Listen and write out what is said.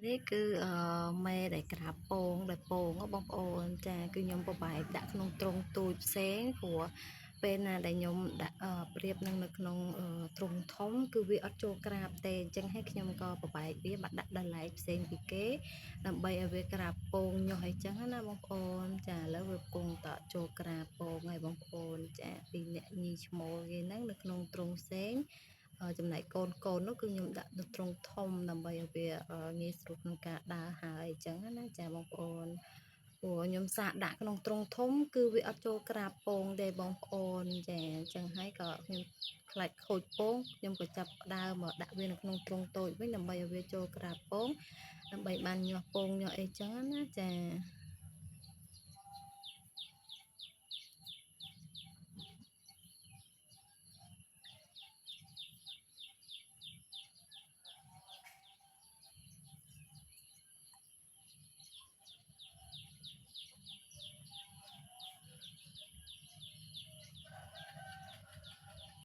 នេះគឺមេដែលក្រាបពងដែលពងបងប្អូនចាគឺខ្ញុំប្របែកដាក់ក្នុងទ្រុងទូចផ្សេងព្រោះពេលណាដែលខ្ញុំដាក់ប្រៀបនឹងនៅក្នុងទ្រុងធំគឺវាអត់ចូលក្រាបទេអញ្ចឹងហើយខ្ញុំក៏ប្របែកវាបាត់ដាក់ដល់ឡែកផ្សេងពីគេដើម្បីឲ្យវាក្រាបពងញុះអីចឹងណាបងប្អូនចាឥឡូវវាពងតចូលក្រាបពងហើយបងប្អូនចាពីអ្នកញីឈ្មោលគេហ្នឹងនៅក្នុងទ្រុងផ្សេងចំណែកកូននោះគឺខ្ញុំដាក់នៅទ្រុងធំដើម្បីឲ្យវាងាយស្រួលក្នុងការដើរហើយអញ្ចឹងណាចាបងប្អូនព្រោះខ្ញុំសាកដាក់ក្នុងទ្រុងធំគឺវាអត់ចូលក្រាបពងទេបងប្អូនចាអញ្ចឹងហើយក៏ខ្ញុំខ្លាចខូចពងខ្ញុំក៏ចាប់ផ្ដើមមកដាក់វានៅក្នុងទ្រុងតូចវិញដើម្បីឲ្យវាចូលក្រាបពងដើម្បីបានញាស់ពងញាស់អីចឹងណាចា